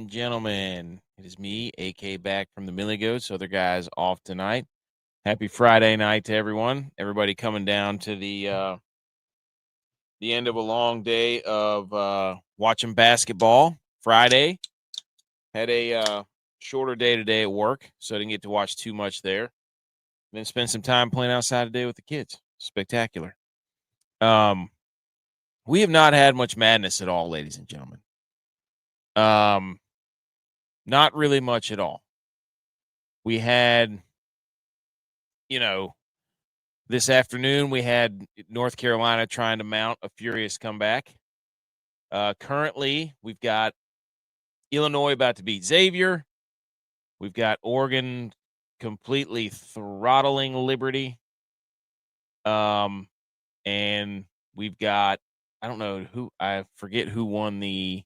and gentlemen, it is me, AK, back from the Millie Goats. Other guys off tonight. Happy Friday night to everyone. Everybody coming down to the end of a long day of watching basketball. Friday. Had a shorter day today at work, so I didn't get to watch too much there. Then spend some time playing outside today with the kids. Spectacular. We have not had much madness at all, ladies and gentlemen. Not really much at all. We had, this afternoon we had North Carolina trying to mount a furious comeback. Currently, we've got Illinois about to beat Xavier. We've got Oregon completely throttling Liberty. And we've got, I forget who won the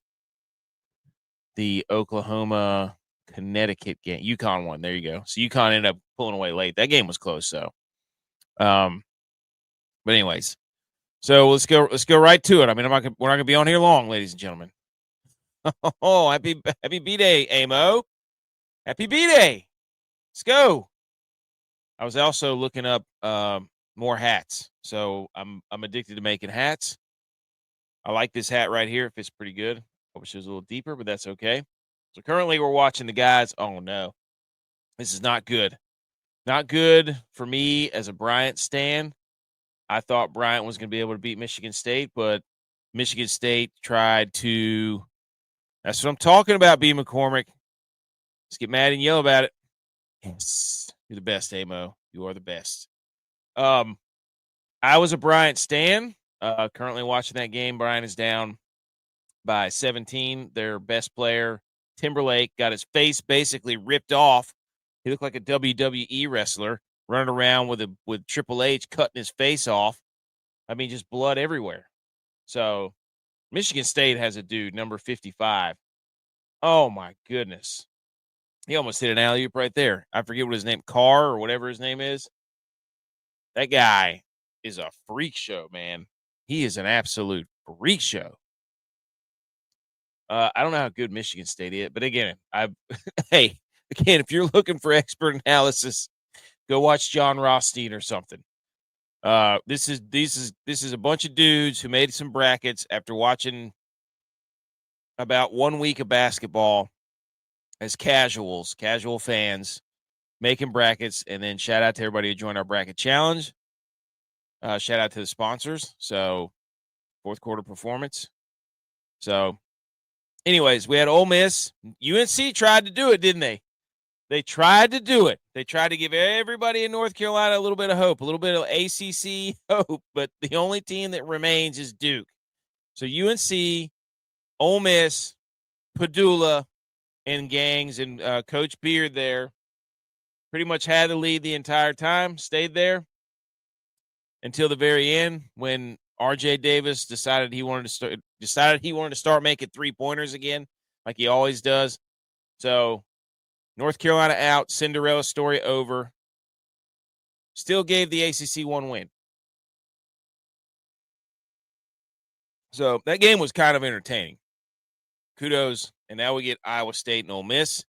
Oklahoma Connecticut game. UConn won. There you go. So UConn ended up pulling away late. That game was close, so. But anyways, so let's go right to it. I mean, we're not gonna be on here long, ladies and gentlemen. Oh, happy B-Day, Amo. Happy B-Day. Let's go. I was also looking up more hats. So I'm addicted to making hats. I like this hat right here. It fits pretty good. I wish it was a little deeper, but that's okay. So currently we're watching the guys. Oh, no. This is not good. Not good for me as a Bryant stan. I thought Bryant was going to be able to beat Michigan State, but Michigan State tried to. That's what I'm talking about, B. McCormick. Let's get mad and yell about it. Yes. You're the best, Amo. You are the best. I was a Bryant stan. Currently watching that game. Bryant is down by 17. Their best player, Timberlake, got his face basically ripped off. He looked like a WWE wrestler running around with Triple H cutting his face off. I mean, just blood everywhere. So Michigan State has a dude, number 55. Oh, my goodness. He almost hit an alley-oop right there. I forget what his name, Carr or whatever his name is. That guy is a freak show, man. He is an absolute freak show. I don't know how good Michigan State is, but again, if you're looking for expert analysis, go watch John Rothstein or something. This is a bunch of dudes who made some brackets after watching about 1 week of basketball as casual fans, making brackets, and then shout out to everybody who joined our bracket challenge. Shout out to the sponsors. So, fourth quarter performance. So, anyways, we had Ole Miss. UNC tried to do it, didn't they? They tried to do it. They tried to give everybody in North Carolina a little bit of hope, a little bit of ACC hope, but the only team that remains is Duke. So UNC, Ole Miss, Padula, and gangs, and Coach Beard there pretty much had the lead the entire time, stayed there until the very end when RJ Davis decided he wanted to start making three-pointers again, like he always does. So North Carolina out, Cinderella story over. Still gave the ACC one win. So that game was kind of entertaining. Kudos. And now we get Iowa State and Ole Miss.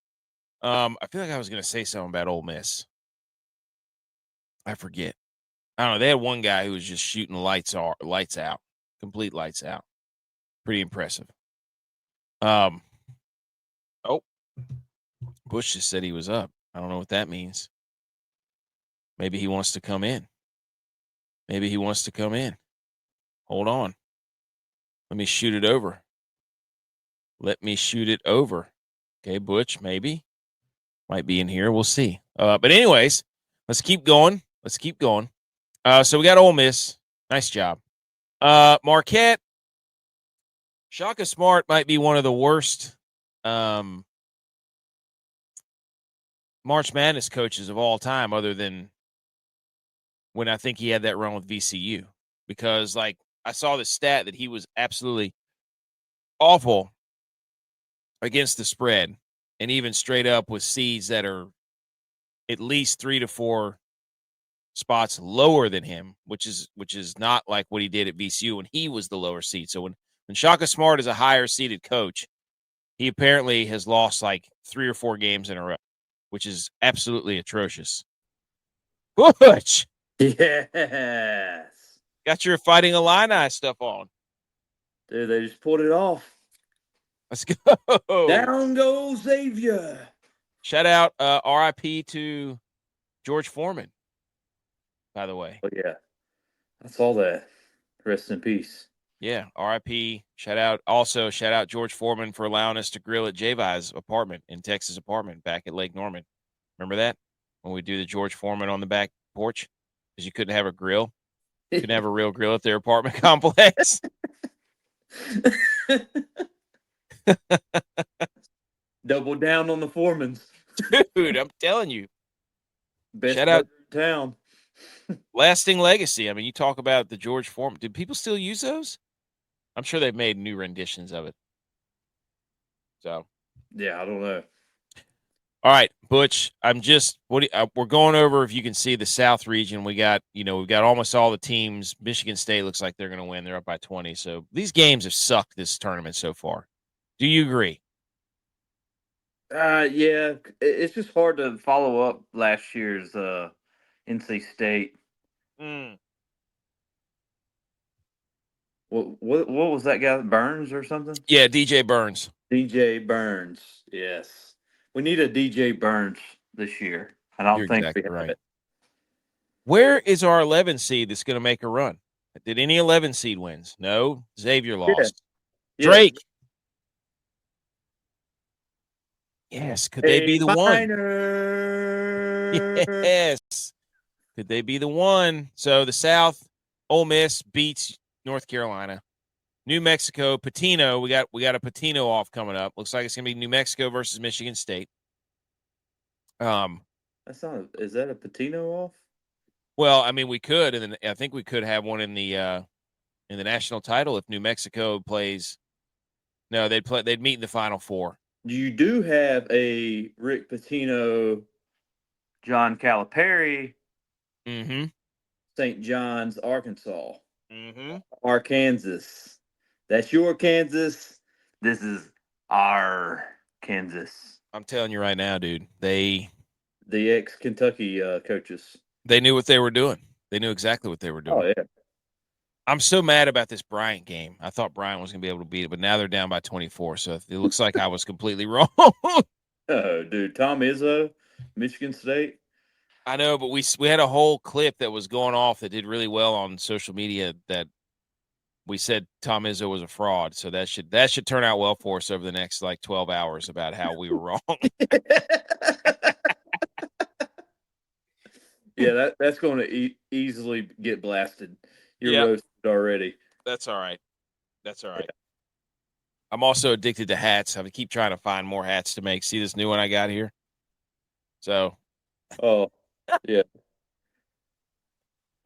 I feel like I was going to say something about Ole Miss. I forget. I don't know. They had one guy who was just shooting lights out, complete lights out. Pretty impressive. Oh, Bush just said he was up. I don't know what that means. Maybe he wants to come in. Hold on. Let me shoot it over. Okay, Butch, maybe. Might be in here. We'll see. But anyways, let's keep going. So we got Ole Miss. Nice job. Marquette. Shaka Smart might be one of the worst March Madness coaches of all time, other than when I think he had that run with VCU. Because, I saw the stat that he was absolutely awful against the spread, and even straight up with seeds that are at least 3 to 4 spots lower than him, which is not like what he did at VCU when he was the lower seed. So when Shaka Smart is a higher seeded coach, He apparently has lost like 3 or 4 games in a row, which is absolutely atrocious. Butch, Yes. got your Fighting Illini stuff on. Dude, they just pulled it off. Let's go. Down goes Xavier. Shout out RIP to George Foreman, by the way. Oh, yeah. I saw that. Rest in peace. Yeah, RIP. Shout out George Foreman for allowing us to grill at Javi's apartment in Texas apartment back at Lake Norman. Remember that? When we do the George Foreman on the back porch? Because you couldn't have a grill. Couldn't have a real grill at their apartment complex. Double down on the Foremans. Dude, I'm telling you. Best Shout out burger in town. lasting legacy. I mean, you talk about the George Foreman. Do people still use those? I'm sure they've made new renditions of it. So, Yeah, I don't know. all right, Butch. We're going over if you can see the South region. We've got almost all the teams. Michigan State looks like they're going to win. They're up by 20. So these games have sucked this tournament so far. Do you agree? Yeah, it's just hard to follow up last year's NC State. What was that guy, Burns or something? Yeah, DJ Burns. DJ Burns. Yes, we need a DJ Burns this year. I don't You're think exactly we have right. it. Where is our 11 seed that's going to make a run? Did any 11 seed wins? No. Xavier lost. Yeah. Drake. Yes. Could they be the one? Yes. Could they be the one? So the South, Ole Miss beats North Carolina. New Mexico, Patino. We got a Patino off coming up. Looks like it's gonna be New Mexico versus Michigan State. That's not. Is that a Patino off? Well, I mean, we could, and then I think we could have one in the national title if New Mexico plays. No, they'd meet in the Final Four. You do have a Rick Pitino, John Calipari, Mm-hmm. St. John's, Arkansas. Mm-hmm. Arkansas. That's your Kansas. This is our Kansas. I'm telling you right now, dude. The ex-Kentucky coaches. They knew what they were doing. They knew exactly what they were doing. Oh, yeah. I'm so mad about this Bryant game. I thought Bryant was going to be able to beat it, but now they're down by 24. So it looks like I was completely wrong. Oh, dude. Tom Izzo, Michigan State. I know, but we had a whole clip that was going off that did really well on social media that we said Tom Izzo was a fraud. So that should turn out well for us over the next like 12 hours about how we were wrong. Yeah, that's going to easily get blasted. You're roasted already. That's all right. That's all right. Yeah. I'm also addicted to hats. I keep trying to find more hats to make. See this new one I got here? So. Oh, yeah.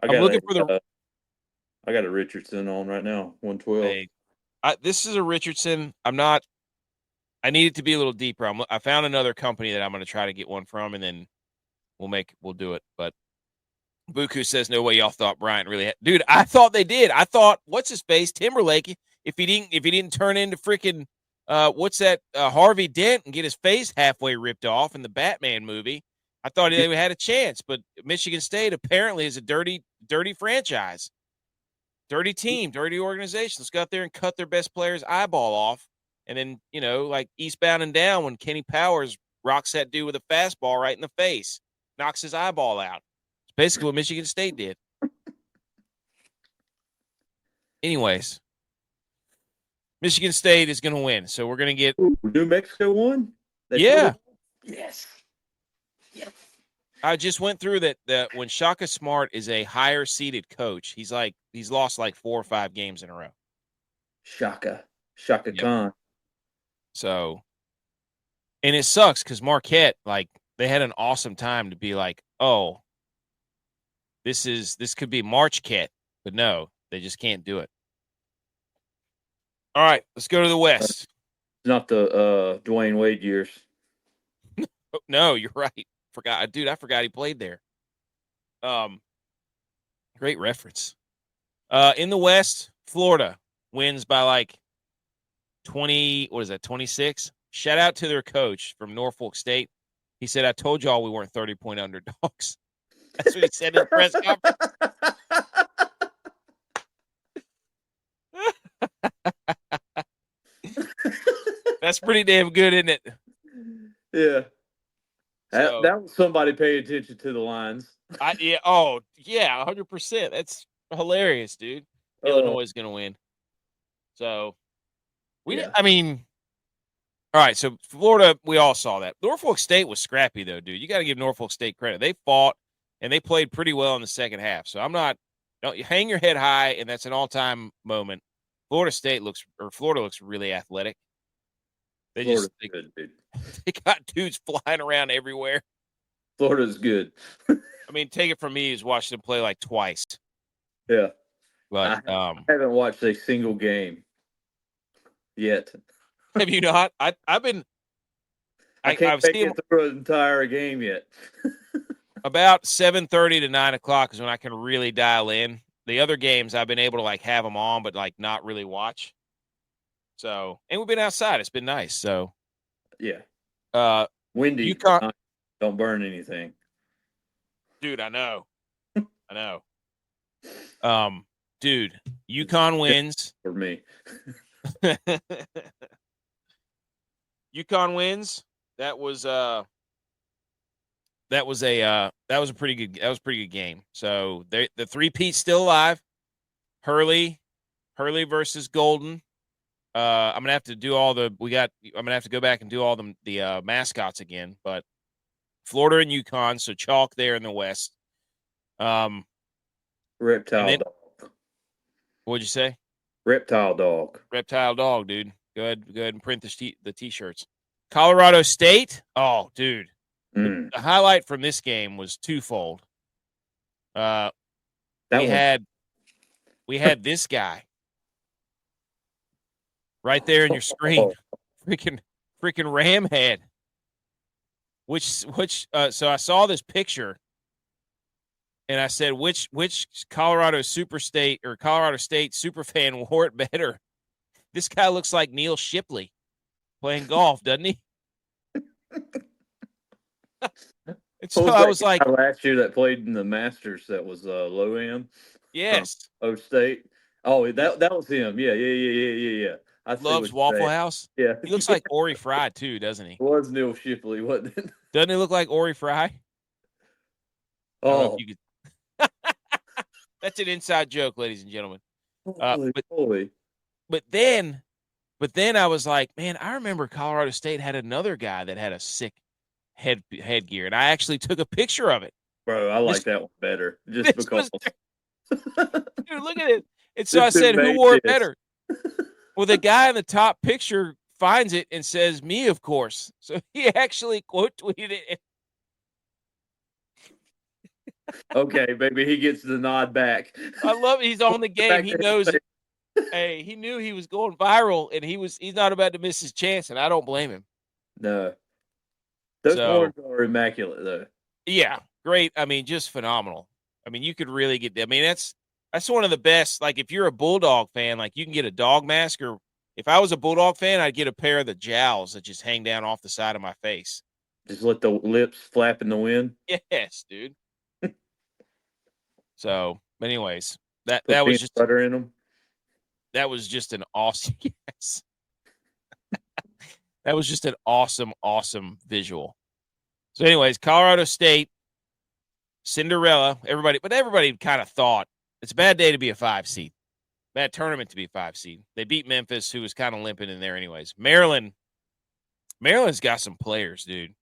I'm looking for the. I got a Richardson on right now, 112. Hey, this is a Richardson. I need it to be a little deeper. I found another company that I'm going to try to get one from, and then we'll do it. But Buku says no way y'all thought Bryant really had. Dude, I thought they did. I thought what's his face Timberlake if he didn't turn into freaking what's that Harvey Dent and get his face halfway ripped off in the Batman movie. I thought they had a chance, but Michigan State apparently is a dirty franchise. Dirty team, dirty organization. Let's go out there and cut their best player's eyeball off. And then, like Eastbound and Down when Kenny Powers rocks that dude with a fastball right in the face, knocks his eyeball out. It's basically what Michigan State did. Anyways, Michigan State is going to win. So we're going to get. New Mexico won? Yeah. Yes. Yes. I just went through that when Shaka Smart is a higher seeded coach, he's lost like 4 or 5 games in a row. Shaka Khan. So, and it sucks because Marquette, like, they had an awesome time to be like, oh, this could be Marchquette, but no, they just can't do it. All right, let's go to the West. Not the Dwayne Wade years. No, you're right. I forgot he played there. Great reference. In the West, Florida wins by like 20, what is that, 26? shout out to their coach from Norfolk State. He said, "I told y'all we weren't 30-point underdogs." That's what he said in the press conference. That's pretty damn good, isn't it? Yeah. So That was somebody paying attention to the lines. yeah, oh yeah, 100%. That's hilarious, dude. Illinois is gonna win. So Yeah. I mean, all right. So Florida, we all saw that. Norfolk State was scrappy though, dude. You got to give Norfolk State credit. They fought and they played pretty well in the second half. So don't you hang your head high, and that's an all-time moment. Florida looks really athletic. Florida's good, dude. They got dudes flying around everywhere. Florida's good. I mean, take it from me, he's watched them play like twice. Yeah. But I haven't watched a single game yet. have you not? I've been. I can't I've make seen it through an entire game yet. about 7:30 to 9:00 is when I can really dial in. The other games I've been able to like have them on, but like not really watch. So, and we've been outside. It's been nice. So, yeah. Windy. UConn, don't burn anything. dude. I know. I know. Dude, UConn wins for me. UConn wins. That was a pretty good game. So the 3-peat's still alive. Hurley versus Golden. I'm gonna have to do I'm gonna have to go back and do all the mascots again. But Florida and UConn, so chalk there in the West. Reptile dog. What'd you say? Reptile dog. Reptile dog, dude. Go ahead and print the T-shirts. Colorado State. Oh, dude. The highlight from this game was twofold. We had this guy right there in your screen, freaking ram head. So I saw this picture, and I said, which Colorado State super fan wore it better? This guy looks like Neil Shipley playing golf, doesn't he? And so I was like, last year that played in the Masters, that was Loam. Yes. O State. Oh, that was him. Yeah. I loves Waffle House. Yeah. He looks like Ori Fry too, doesn't he? It was Neil Shipley, wasn't it? Doesn't he look like Ori Fry? Oh. That's an inside joke, ladies and gentlemen. Holy. But then I was like, man, I remember Colorado State had another guy that had a sick headgear, and I actually took a picture of it. Bro, I like that one better, just because. Dude, look at it. And so I said, who wore it better? Well, the guy in the top picture finds it and says, me, of course. So he actually quote tweeted it. Okay, baby, he gets the nod back. I love it. He's on the game. He knows it. Hey, he knew he was going viral, and he's not about to miss his chance, and I don't blame him. No. Those horns are immaculate, though. Yeah, great. I mean, just phenomenal. I mean, you could really get. I mean, that's one of the best. Like, if you're a Bulldog fan, like you can get a dog mask, or if I was a Bulldog fan, I'd get a pair of the jowls that just hang down off the side of my face. Just let the lips flap in the wind. Yes, dude. So, anyways, that was just butter in them. That was just an awesome. Yes. That was just an awesome visual. So, anyways, Colorado State, Cinderella, everybody kind of thought it's a bad day to be a 5 seed. Bad tournament to be a 5 seed. They beat Memphis, who was kind of limping in there anyways. Maryland's got some players, dude.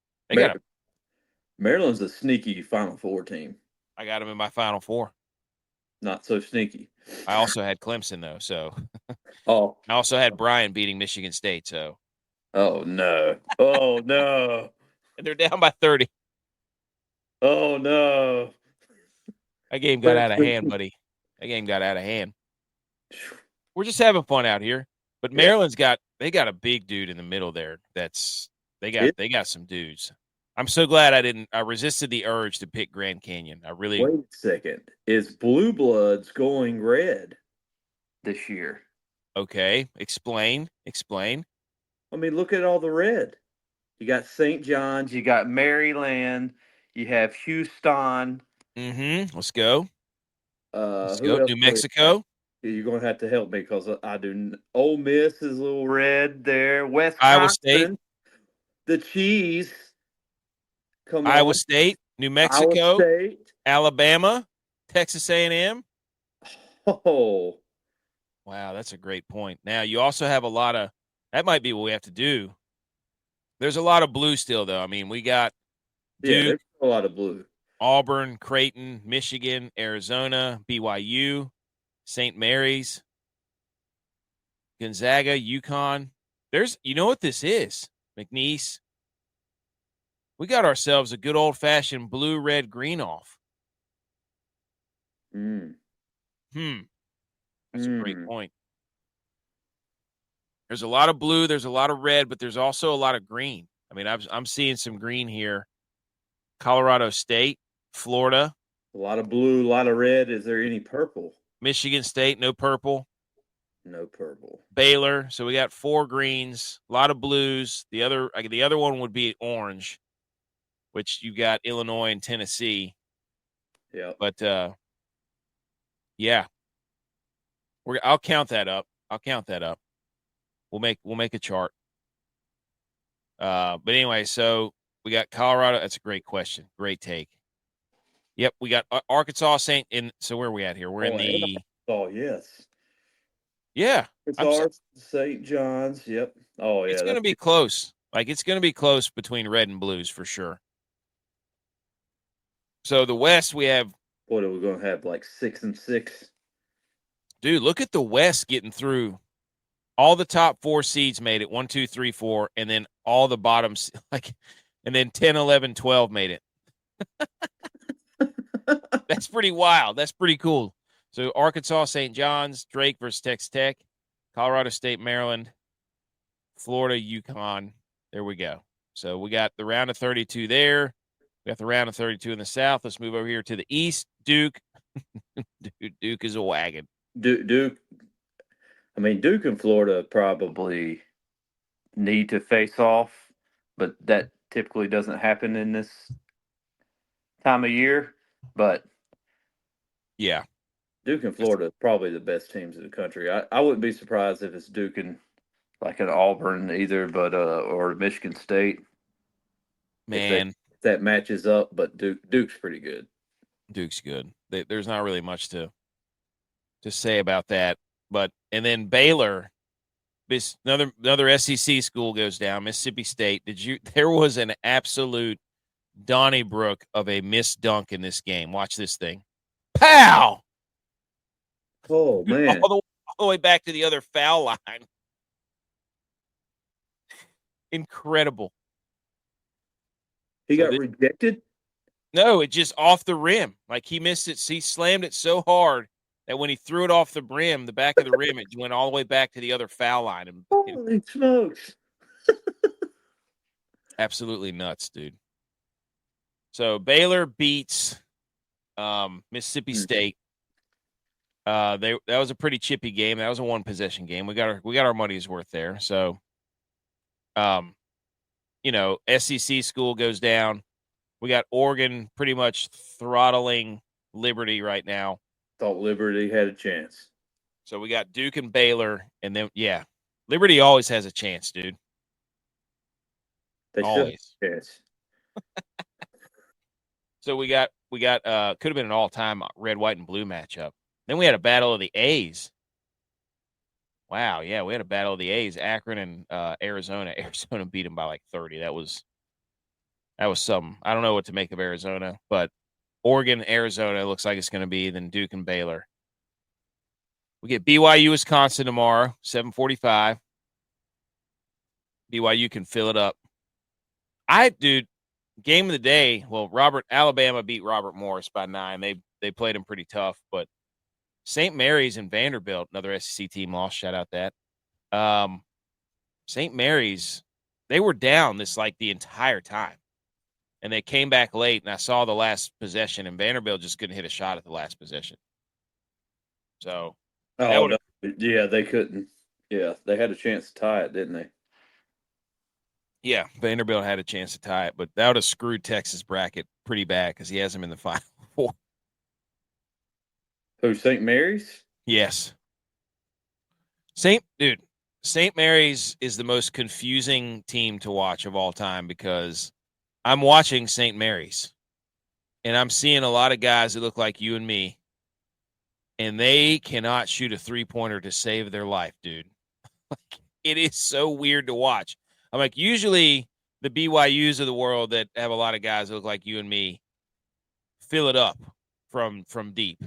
Maryland's a sneaky Final Four team. I got them in my Final Four. Not so sneaky. I also had Clemson, though, so. Oh. I also had Bryant beating Michigan State, so. Oh, no. Oh, no. And they're down by 30. Oh, no. That game got out of hand, buddy. That game got out of hand. We're just having fun out here. But Maryland's got a big dude in the middle there. They got some dudes. I'm so glad I resisted the urge to pick Grand Canyon. Wait a second. Is Blue Bloods going red this year? Okay. Explain. I mean, look at all the red. You got St. John's, you got Maryland, you have Houston. Let's go. Let's Who go. else New do we have? Mexico, You're gonna have to help me because I do. Ole Miss is a little red there. Iowa State, Wisconsin, the cheese. Come Iowa on, State, New Iowa Mexico, State. Alabama, Texas A&M. Oh, Wow, that's a great point. Now you also have a lot of that might be what we have to do. There's a lot of blue still, though. I mean, we got yeah, Duke, there's a lot of blue. Auburn, Creighton, Michigan, Arizona, BYU, St. Mary's, Gonzaga, UConn. You know what this is, McNeese. We got ourselves a good old fashioned blue, red, green off. Mm. That's a great Mm. point. There's a lot of blue, there's a lot of red, but there's also a lot of green. I mean, I'm seeing some green here. Colorado State, Florida, A lot of blue, a lot of red. Is there any purple? Michigan State, no purple. No purple. Baylor. So we got 4 greens, a lot of blues. The other one would be orange, which you got Illinois and Tennessee. Yeah. But yeah, I'll count that up. We'll make a chart. But anyway, so we got Colorado. That's a great question. Great take. Yep, we got Arkansas Saint in. So where are we at here? We're in the Oh, yes. yeah. It's ours, St. John's. Yep. Oh, It's yeah. going to be close. Like it's going to be close between red and blues for sure. So the West, we have. What are we going to have? Like 6 and 6? Dude, look at the West getting through. All the top 4 seeds made it 1, 2, 3, 4, and then all the bottoms and then 10, 11, 12 made it. That's pretty wild. That's pretty cool. So Arkansas, St. John's, Drake versus Texas Tech, Colorado State, Maryland, Florida, UConn. There we go. So we got the round of 32 there. We got the round of 32 in the South. Let's move over here to the East. Duke. Duke is a wagon. Duke. I mean, Duke and Florida probably need to face off, but that typically doesn't happen in this time of year. But yeah, Duke and Florida are probably the best teams in the country. I wouldn't be surprised if it's Duke and like an Auburn either, but or Michigan State. man. If that matches up, but Duke's pretty good. Duke's good. There's not really much to say about that. But and then Baylor, another SEC school goes down. Mississippi State. There was an absolute Donnybrook of a missed dunk in this game. Watch this thing. Pow! Oh man! All the way back to the other foul line. Incredible. He got rejected? No, it just off the rim. Like he missed it. He slammed it so hard that when he threw it off the rim, the back of the rim, it went all the way back to the other foul line. And holy smokes! Absolutely nuts, dude. So Baylor beats Mississippi State. That was a pretty chippy game. That was a 1 possession game. We got our money's worth there. So, SEC school goes down. We got Oregon pretty much throttling Liberty right now. Thought Liberty had a chance. So we got Duke and Baylor, and then Liberty always has a chance, dude. They always. Yes. So we got could have been an all-time red, white, and blue matchup. Then we had a battle of the A's. Wow, yeah, we had a battle of the A's, Akron and Arizona. Arizona beat them by like 30. That was something. I don't know what to make of Arizona, but Oregon, Arizona looks like it's going to be, then Duke and Baylor. We get BYU, Wisconsin tomorrow, 7:45. BYU can fill it up. Dude, game of the day. Well, Alabama beat Robert Morris by 9. They played him pretty tough, but St. Mary's and Vanderbilt, another SEC team lost. Shout out that. St. Mary's, they were down the entire time. And they came back late, and I saw the last possession, and Vanderbilt just couldn't hit a shot at the last possession. So, yeah, they couldn't. Yeah, they had a chance to tie it, didn't they? Yeah, Vanderbilt had a chance to tie it, but that would have screwed Texas bracket pretty bad because he has them in the Final Four. Who, St. Mary's? Yes. St. Mary's is the most confusing team to watch of all time because I'm watching St. Mary's and I'm seeing a lot of guys that look like you and me, and they cannot shoot a 3-pointer to save their life, dude. It is so weird to watch. I'm like, usually the BYUs of the world that have a lot of guys that look like you and me fill it up from deep.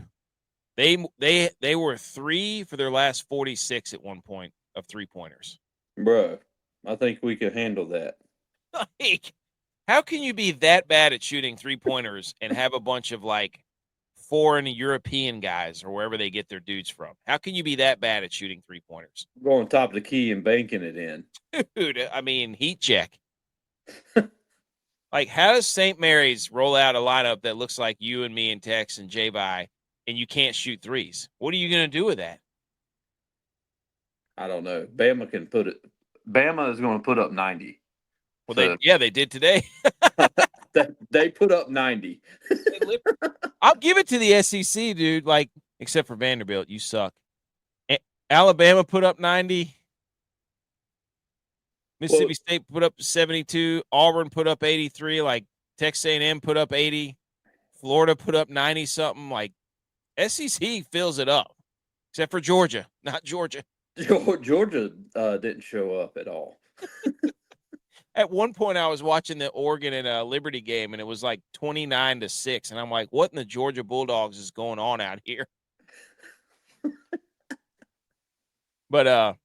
They were 3 for their last 46 at one point of 3-pointers. Bruh, I think we could handle that. Like, how can you be that bad at shooting 3-pointers and have a bunch of like foreign European guys or wherever they get their dudes from? How can you be that bad at shooting 3-pointers? Going top of the key and banking it in. Dude, I mean, heat check. Like, how does St. Mary's roll out a lineup that looks like you and me and Tex and J-By, and you can't shoot threes? What are you going to do with that? I don't know. Bama can put it. Bama is going to put up 90. Well, So they did today. they put up 90. I'll give it to the SEC, dude. Like, except for Vanderbilt, you suck. Alabama put up 90. Mississippi State put up 72. Auburn put up 83. Like, Texas A&M put up 80. Florida put up 90 something. Like, SEC fills it up, except for Georgia, not Georgia. Georgia didn't show up at all. At one point, I was watching the Oregon and Liberty game, and it was like 29-6, and I'm like, "What in the Georgia Bulldogs is going on out here?" But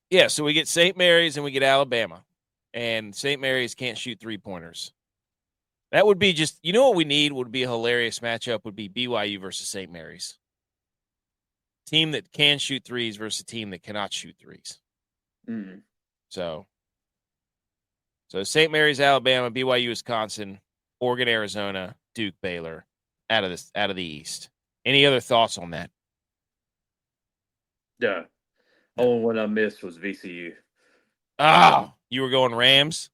yeah. So we get St. Mary's and we get Alabama, and St. Mary's can't shoot 3-pointers. That would be just, you know what we need would be a hilarious matchup would be BYU versus St. Mary's. Team that can shoot threes versus a team that cannot shoot threes. Mm-hmm. So St. Mary's, Alabama, BYU, Wisconsin, Oregon, Arizona, Duke, Baylor, out of the East. Any other thoughts on that? Yeah. No. Only one I missed was VCU. Oh, you were going Rams?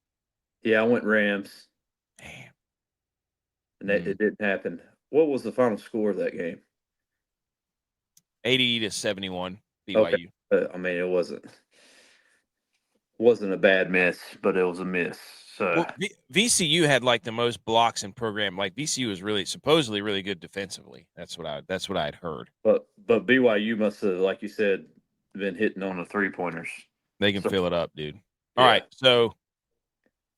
Yeah, I went Rams. Damn. And it didn't happen. What was the final score of that game? 80-71, BYU. Okay. I mean, it wasn't a bad miss, but it was a miss. So Well, VCU had like the most blocks in program. Like VCU was supposedly really good defensively. That's what I had heard. But BYU must have, like you said, been hitting on the 3-pointers. They can fill it up, dude. All right, so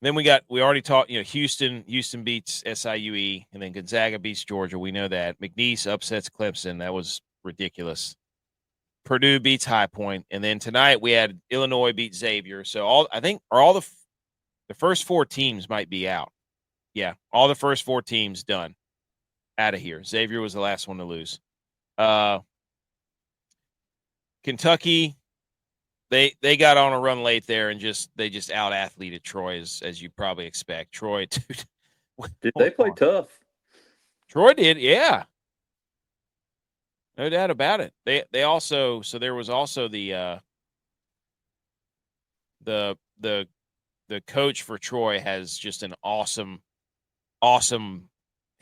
then we already talked. Houston beats SIUE, and then Gonzaga beats Georgia. We know that. McNeese upsets Clemson. That was ridiculous. Purdue beats High Point, and then tonight we had Illinois beat Xavier. So all the first 4 teams might be out. Yeah, all the first 4 teams done out of here. Xavier was the last one to lose. Kentucky, they got on a run late there and they just out athleted Troy as you probably expect. Troy, dude, did they play tough? Troy did, yeah. No doubt about it. They also, so there was also the coach for Troy has just an awesome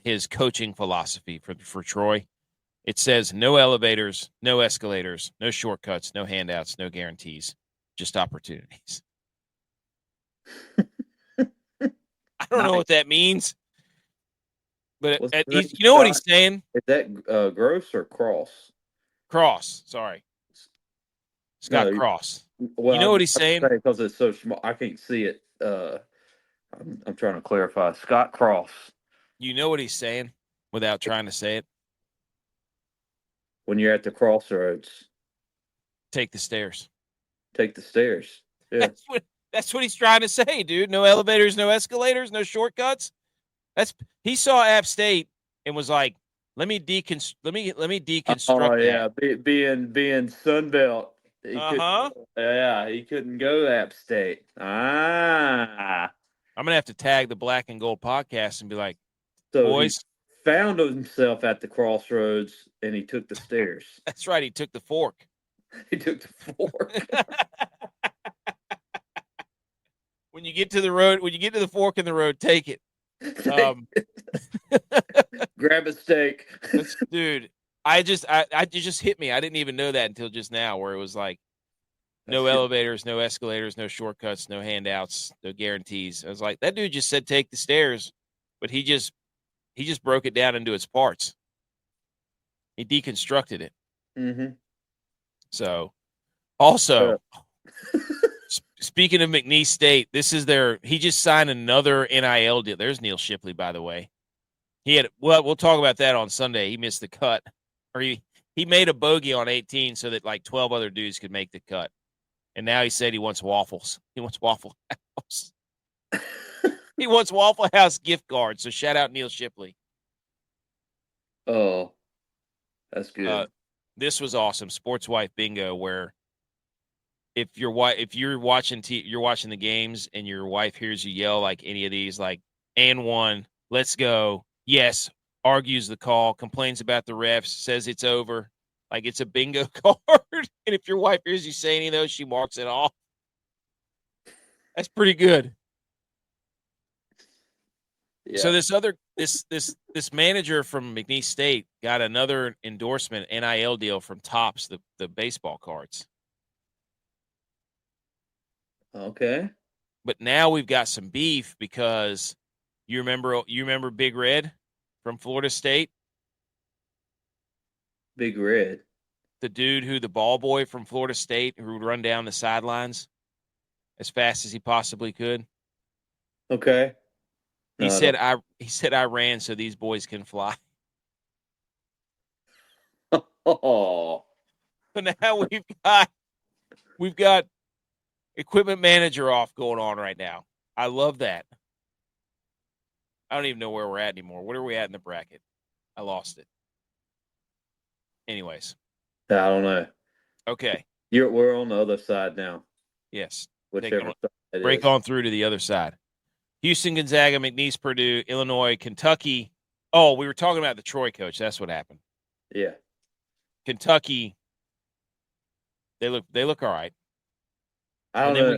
his coaching philosophy for Troy. It says no elevators, no escalators, no shortcuts, no handouts, no guarantees, just opportunities. I don't know what that means. But you know what he's saying? Is that Gross or Cross? Cross, sorry. Scott Cross. Well, you know what he's saying? Because it's so small, I can't see it. I'm trying to clarify. Scott Cross. You know what he's saying without trying to say it? When you're at the crossroads, take the stairs. Take the stairs. Yeah. That's what he's trying to say, dude. No elevators, no escalators, no shortcuts. He saw App State and was like, let me deconstruct. Oh yeah, being Sunbelt. He couldn't go to App State. I'm gonna have to tag the Black and Gold podcast and be like, so boys, he found himself at the crossroads and he took the stairs. That's right. He took the fork. He took the fork. when you get to the road, when you get to the fork in the road, take it. Grab a steak. Dude, I it just hit me. I didn't even know that until just now, where it was like no elevators, no escalators, no shortcuts, no handouts, no guarantees. I was like, that dude just said take the stairs, but he just broke it down into its parts. He deconstructed it. Mm-hmm. So, also, speaking of McNeese State, this is he just signed another NIL deal. There's Neil Shipley, by the way. We'll talk about that on Sunday. He missed the cut, or he made a bogey on 18 so that like 12 other dudes could make the cut. And now he said he wants waffles. He wants Waffle House. He wants Waffle House gift cards. So shout out Neil Shipley. Oh, that's good. This was awesome. Sports Wife Bingo, where if you're watching the games and your wife hears you yell like any of these, like and one, let's go, yes, argues the call, complains about the refs, says it's over, like it's a bingo card. And if your wife hears you say any of those, she marks it off. That's pretty good. Yeah. So this manager from McNeese State got another endorsement NIL deal from Topps, the baseball cards. Okay. But now we've got some beef because you remember Big Red from Florida State? Big Red. The dude the ball boy from Florida State who would run down the sidelines as fast as he possibly could. Okay. He said I ran so these boys can fly. Oh. So now we've got equipment manager off going on right now. I love that. I don't even know where we're at anymore. What are we at in the bracket? I lost it. Anyways. I don't know. Okay. We're on the other side now. Yes. Whichever side it break is. on through to the other side. Houston, Gonzaga, McNeese, Purdue, Illinois, Kentucky. Oh, we were talking about the Troy coach. That's what happened. Yeah. Kentucky. They look all right. I don't know.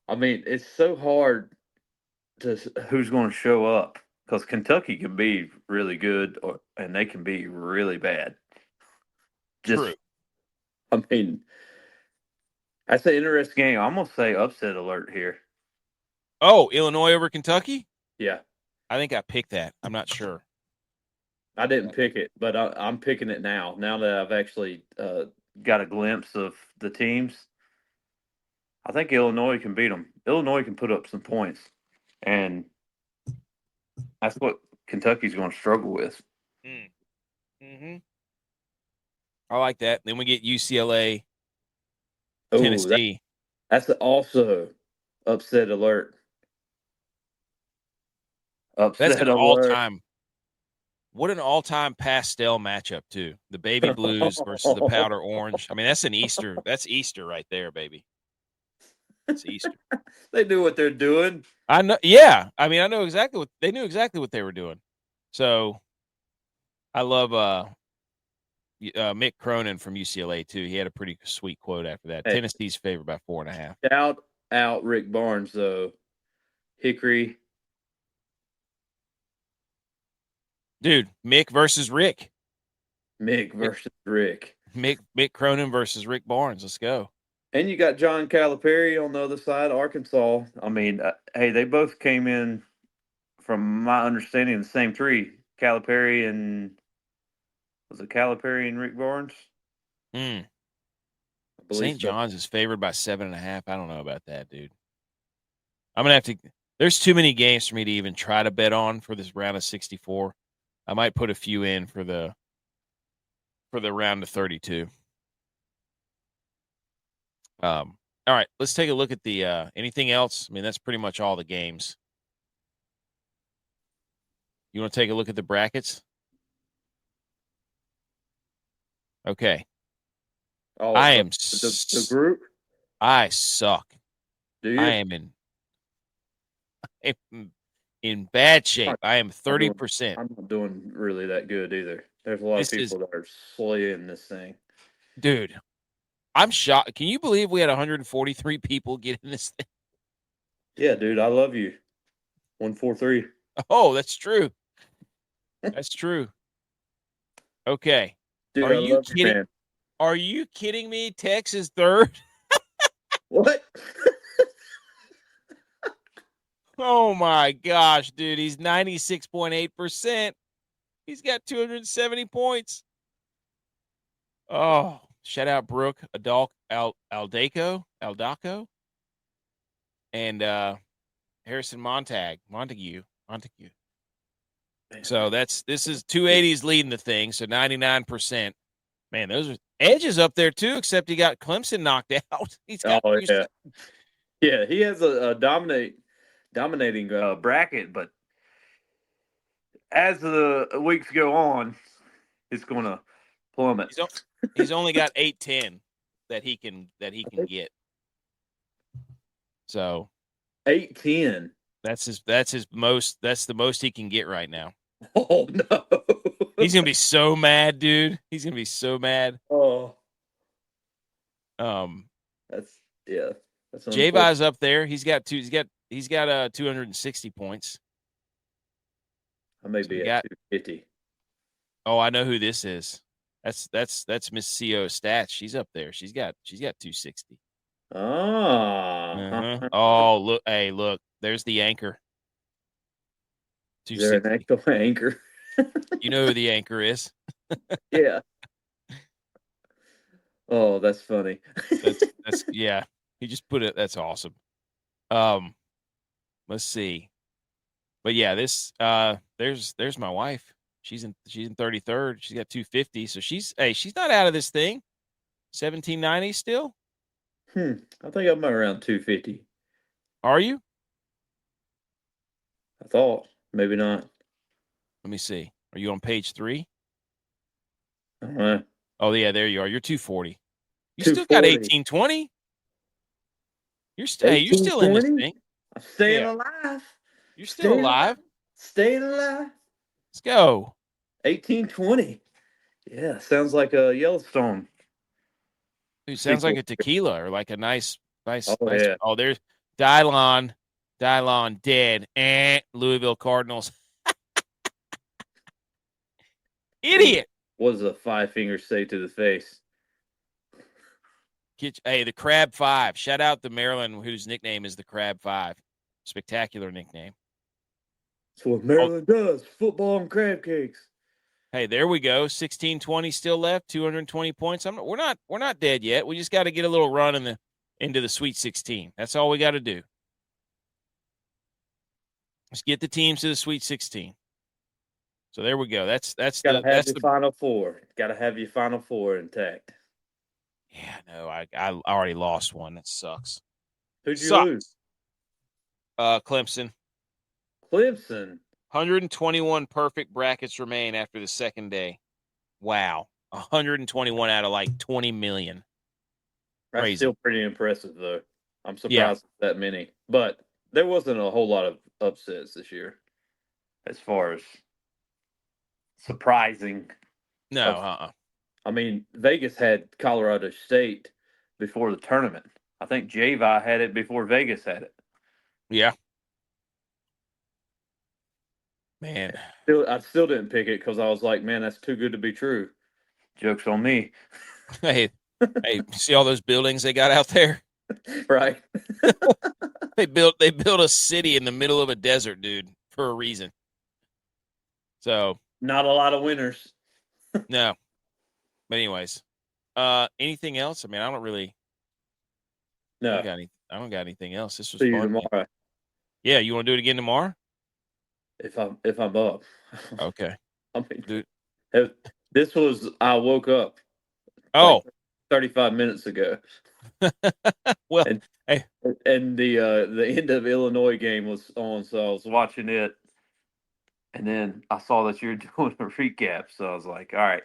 I mean, it's so hard to who's going to show up because Kentucky can be really good and they can be really bad. True. I mean, that's an interesting game. I'm going to say upset alert here. Oh, Illinois over Kentucky? Yeah. I think I picked that. I'm not sure. I didn't pick it, but I'm picking it now. Now that I've actually got a glimpse of the teams, I think Illinois can beat them. Illinois can put up some points, and that's what Kentucky's going to struggle with. Mm-hmm. I like that. Then we get UCLA, Tennessee. That's also upset alert. That's an all-time. What an all-time pastel matchup, too. The baby blues versus the powder orange. I mean, that's an Easter. That's Easter right there, baby. It's Easter. They knew what they're doing. I know. Yeah. I mean, I know exactly they knew exactly what they were doing. So I love Mick Cronin from UCLA, too. He had a pretty sweet quote after that. Hey, Tennessee's favored by 4.5. Shout out Rick Barnes, though. Hickory. Dude, Mick versus Rick. Mick versus Rick. Mick Cronin versus Rick Barnes. Let's go. And you got John Calipari on the other side, Arkansas. I mean, hey, they both came in, from my understanding, the same tree. Calipari and Rick Barnes? St. John's is favored by 7.5. I don't know about that, dude. I'm gonna have to. There's too many games for me to even try to bet on for this round of 64. I might put a few in for the round of 32. All right, let's take a look at the anything else. I mean, that's pretty much all the games. You want to take a look at the brackets? Okay. Oh, I am the group. I suck. Do you? I am in bad shape. I am 30%. I'm not doing really that good either. There's a lot of people that are slaying this thing. Dude, I'm shocked. Can you believe we had 143 people get in this thing? Yeah, dude, I love you. 143. Oh, that's true. That's true. Okay. Dude, Are I you love you, kidding? man. Are you kidding me? Texas third? What? Oh my gosh, dude. He's 96.8%. He's got 270 points. Oh, shout out Brooke Aldaco, and Harrison Montague. So this is 280s leading the thing. So 99%. Man, those are Edges up there too, except he got Clemson knocked out. He's got Oh, yeah. 260. Yeah, he has a dominating bracket, but as the weeks go on, it's going to plummet. He's only got 810 that he can get. So 810. that's the most he can get right now. Oh no. He's gonna be so mad, dude. He's gonna be so mad. Oh, Um, that's yeah. That's J-Vi's up there. He's got 260 points. I may So be at 250. Oh, I know who this is. That's Miss CO Stats. She's up there. She's got 260. Ah. Oh, look, hey, look. There's the anchor. Is there an 260. actual anchor? You know who the anchor is. Yeah. Oh, that's funny. That's yeah. He just put it. That's awesome. Let's see. But yeah, there's my wife. She's in 33rd. She's got 250. So she's not out of this thing. 1790 still. I think I'm around 250. Are you? I thought maybe not. Let me see. Are you on page 3? I don't know. Oh yeah, there you are. You're 240. You still got 1820. You're still in this thing. I'm staying Yeah. alive. You're still alive. Staying alive. Let's go. 1820. Yeah, sounds like a Yellowstone. Dude, sounds like a tequila or like a nice. Yeah. Oh, there's Dylon dead. Louisville Cardinals. Idiot. What does a 5-finger say to the face? Hey, the Crab 5. Shout out to Maryland, whose nickname is the Crab 5. Spectacular nickname. That's what Maryland does. Football and crab cakes. Hey, there we go. 1620 still left. 220 points. We're not dead yet. We just got to get a little run into the Sweet 16. That's all we got to do. Let's get the teams to the Sweet 16. So there we go. That's the Final Four. Got to have your Final Four intact. Yeah, no, I already lost one. That sucks. Who'd you lose? Clemson. 121 perfect brackets remain after the second day. Wow. 121 out of like 20 million. That's Crazy. still pretty impressive, though. I'm surprised that many. But there wasn't a whole lot of upsets this year as far as surprising. No, I mean, Vegas had Colorado State before the tournament. I think J-Vi had it before Vegas had it. Yeah. Man. I still didn't pick it because I was like, man, that's too good to be true. Joke's on me. Hey, see all those buildings they got out there? Right. They built a city in the middle of a desert, dude, for a reason. So not a lot of winners. No. But anyways, anything else? I mean, I don't really. No, I don't got anything else. This was See fun. you tomorrow. Yeah, you want to do it again tomorrow? If I'm up. Okay. I mean, this was I woke up. Oh, 35 minutes ago. Well, and the end of Illinois game was on, so I was watching it, and then I saw that you're doing a recap, so I was like, all right,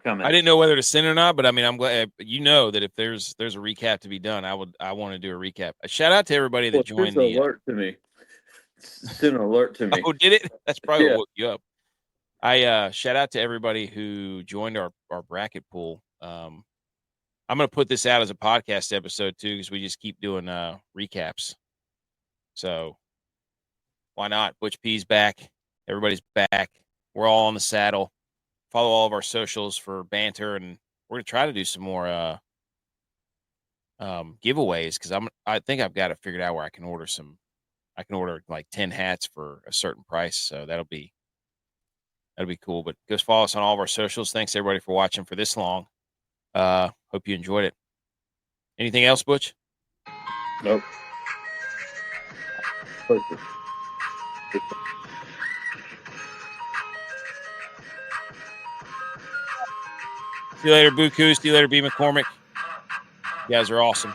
coming. I didn't know whether to send it or not, but I mean, I'm glad that if there's a recap to be done, I want to do a recap. A shout out to everybody that joined the alert to me. Send an alert to me. Oh, did it? That's probably what woke you up. I shout out to everybody who joined our bracket pool. I'm going to put this out as a podcast episode too, because we just keep doing recaps. So why not? Butch P's back. Everybody's back. We're all on the saddle. Follow all of our socials for banter, and we're gonna try to do some more giveaways because I think I've got it figured out where I can order like 10 hats for a certain price. So that'll be cool. But go follow us on all of our socials. Thanks everybody for watching for this long. Hope you enjoyed it. Anything else, Butch? Nope. See you later, Buku. See you later, B. McCormick. You guys are awesome.